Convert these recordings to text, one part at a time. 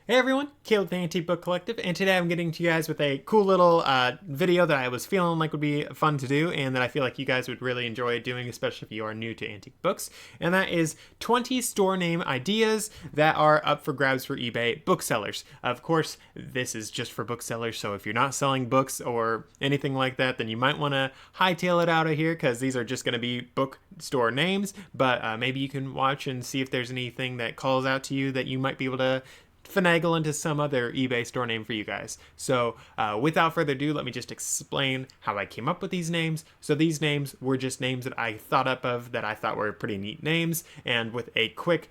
Hey everyone, Caleb the Antique Book Collective, and today I'm getting to you guys with a cool little video that I was feeling like would be fun to do, and that I feel like you guys would really enjoy doing, especially if you are new to antique books. And that is 20 store name ideas that are up for grabs for eBay booksellers. Of course, this is just for booksellers, so if you're not selling books or anything like that, then you might want to hightail it out of here, because these are just going to be bookstore names. But maybe you can watch and see if there's anything that calls out to you that you might be able to finagle into some other eBay store name for you guys. So without further ado, let me just explain how I came up with these names. So these names were just names that I thought up of that I thought were pretty neat names, and with a quick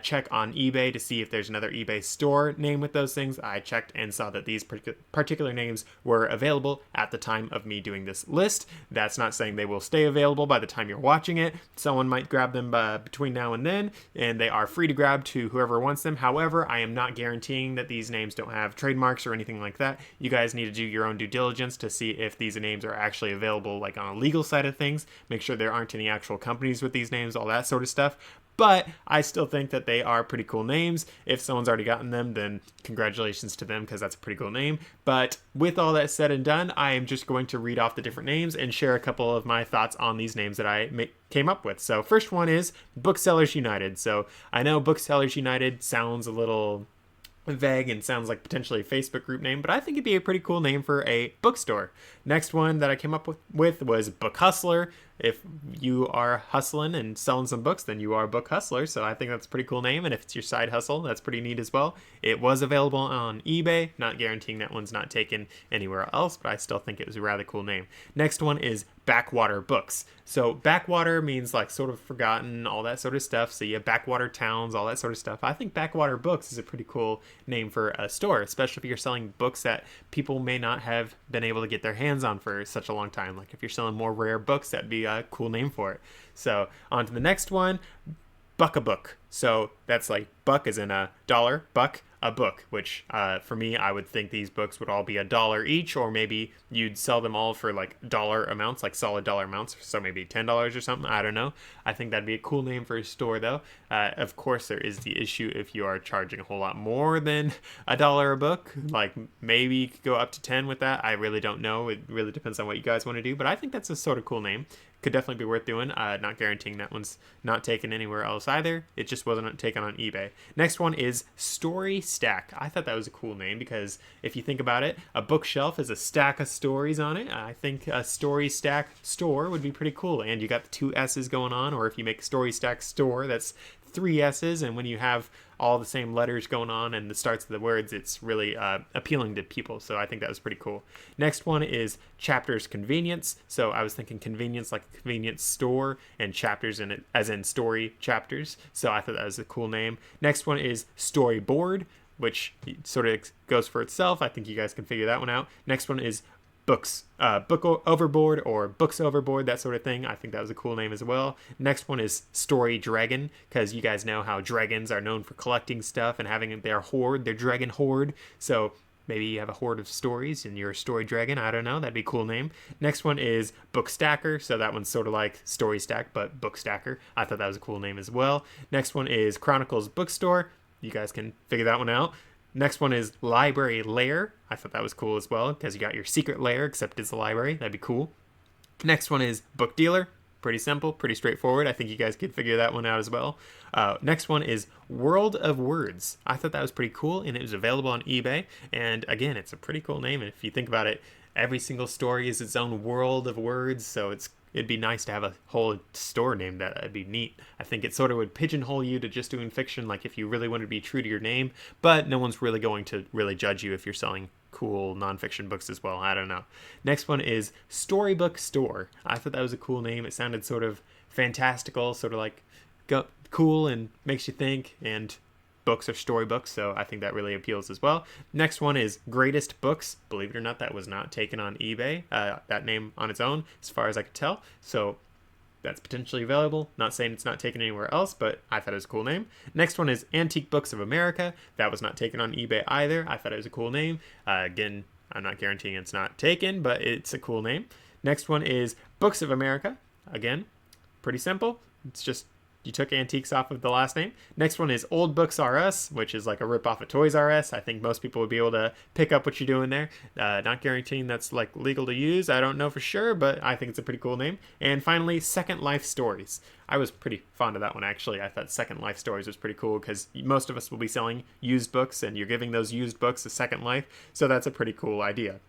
check on eBay to see if there's another eBay store name with those things, I checked and saw that these particular names were available at the time of me doing this list. That's not saying they will stay available by the time you're watching it. Someone might grab them between now and then, and they are free to grab to whoever wants them. However, I am not guaranteeing that these names don't have trademarks or anything like that. You guys need to do your own due diligence to see if these names are actually available, like on a legal side of things. Make sure there aren't any actual companies with these names, all that sort of stuff. But I still think that they are pretty cool names. If someone's already gotten them, then congratulations to them, because that's a pretty cool name. But with all that said and done, I am just going to read off the different names and share a couple of my thoughts on these names that I came up with. So first one is Booksellers United. So I know Booksellers United sounds a little vague and sounds like potentially a Facebook group name, but I think it'd be a pretty cool name for a bookstore. Next one that I came up with was Book Hustler. If you are hustling and selling some books, then you are a book hustler, so I think that's a pretty cool name, and if it's your side hustle, that's pretty neat as well. It was available on eBay, not guaranteeing that one's not taken anywhere else, but I still think it was a rather cool name. Next one is Backwater Books. So backwater means like sort of forgotten, all that sort of stuff, so you have backwater towns, all that sort of stuff. I think Backwater Books is a pretty cool name for a store, especially if you're selling books that people may not have been able to get their hands on for such a long time. Like if you're selling more rare books, that'd be a cool name for it. So on to the next one, Buck a Book. So that's like buck as in a dollar, buck a book, which for me, I would think these books would all be $1 each, or maybe you'd sell them all for like dollar amounts, like solid dollar amounts, so maybe $10 or something. I don't know. I think that'd be a cool name for a store, though. Of course, there is the issue if you are charging a whole lot more than $1 a book. Like maybe you could go up to 10 with that. I really don't know. It really depends on what you guys want to do, but I think that's a sort of cool name. Could definitely be worth doing. Not guaranteeing that one's not taken anywhere else either. It just wasn't taken on eBay. Next one is Story Stack. I thought that was a cool name because if you think about it, a bookshelf is a stack of stories on it. I think a Story Stack store would be pretty cool. And you got the 2 S's going on, or if you make Story Stack store, that's 3 S's, and when you have all the same letters going on and the starts of the words, it's really appealing to people. So I think that was pretty cool. Next one is Chapters Convenience. So I was thinking convenience like a convenience store, and chapters in it as in story chapters. So I thought that was a cool name. Next one is Storyboard, which sort of goes for itself. I think you guys can figure that one out. Next one is Book Overboard, or Books Overboard, that sort of thing. I think that was a cool name as well. Next one is Story Dragon, because you guys know how dragons are known for collecting stuff and having their hoard, their dragon hoard. So maybe you have a hoard of stories and you're a story dragon. I don't know. That'd be a cool name. Next one is Book Stacker. So that one's sort of like Story Stack, but Book Stacker. I thought that was a cool name as well. Next one is Chronicles Bookstore. You guys can figure that one out. Next one is Library Lair. I thought that was cool as well, because you got your secret lair, except it's a library. That'd be cool. Next one is Book Dealer. Pretty simple, pretty straightforward. I think you guys could figure that one out as well. Next one is World of Words. I thought that was pretty cool, and it was available on eBay. And again, it's a pretty cool name. And if you think about it, every single story is its own world of words, so it'd be nice to have a whole store named that. That'd be neat. I think it sort of would pigeonhole you to just doing fiction, like if you really wanted to be true to your name, but no one's really going to really judge you if you're selling cool nonfiction books as well. I don't know. Next one is Storybook Store. I thought that was a cool name. It sounded sort of fantastical, sort of like cool and makes you think, and books are storybooks, so I think that really appeals as well. Next one is Greatest Books. Believe it or not, that was not taken on eBay, that name on its own, as far as I could tell. So that's potentially available. Not saying it's not taken anywhere else, but I thought it was a cool name. Next one is Antique Books of America. That was not taken on eBay either. I thought it was a cool name. Again, I'm not guaranteeing it's not taken, but it's a cool name. Next one is Books of America. Again, pretty simple. It's just You took antiques off of the last name. Next one is Old Books R Us, which is like a rip off of Toys R Us. I think most people would be able to pick up what you're doing there. Not guaranteeing that's like legal to use. I don't know for sure, but I think it's a pretty cool name. And finally, Second Life Stories. I was pretty fond of that one, actually. I thought Second Life Stories was pretty cool because most of us will be selling used books, and you're giving those used books a second life. So that's a pretty cool idea.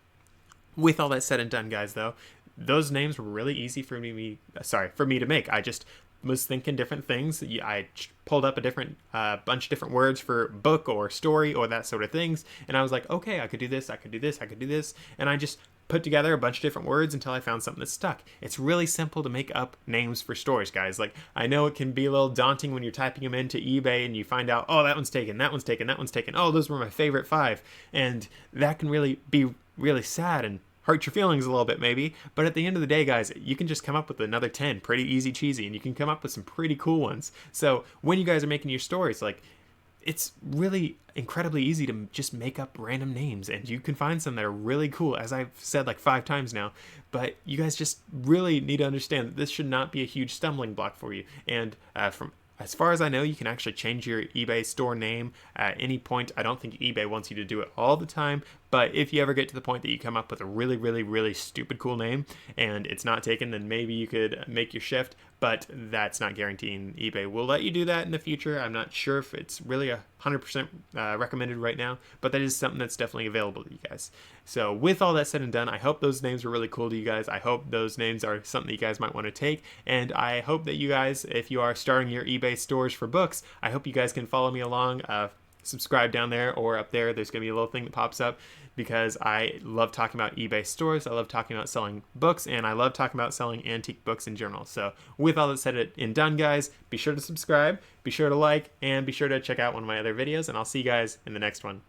With all that said and done, guys, though, those names were really easy for me to make. I just was thinking different things. I pulled up a different bunch of different words for book or story or that sort of things, and I was like, okay, I could do this, I could do this, I could do this, and I just put together a bunch of different words until I found something that stuck. It's really simple to make up names for stories, guys. Like, I know it can be a little daunting when you're typing them into eBay and you find out, oh, that one's taken, that one's taken, that one's taken. Oh, those were my favorite 5. And that can really be really sad and hurt your feelings a little bit maybe, but at the end of the day, guys, you can just come up with another 10 pretty easy cheesy, and you can come up with some pretty cool ones. So when you guys are making your stories, like, it's really incredibly easy to just make up random names, and you can find some that are really cool, as I've said like 5 times now. But you guys just really need to understand that this should not be a huge stumbling block for you. And from as far as I know, you can actually change your eBay store name at any point. I don't think eBay wants you to do it all the time, but if you ever get to the point that you come up with a really, really, really stupid cool name and it's not taken, then maybe you could make your shift, but that's not guaranteeing eBay will let you do that in the future. I'm not sure if it's really 100% recommended right now, but that is something that's definitely available to you guys. So with all that said and done, I hope those names were really cool to you guys. I hope those names are something that you guys might want to take, and I hope that you guys, if you are starting your eBay stores for books, I hope you guys can follow me along. Subscribe down there or up there. There's going to be a little thing that pops up, because I love talking about eBay stores. I love talking about selling books, and I love talking about selling antique books in general. So with all that said and done, guys, be sure to subscribe, be sure to like, and be sure to check out one of my other videos, and I'll see you guys in the next one.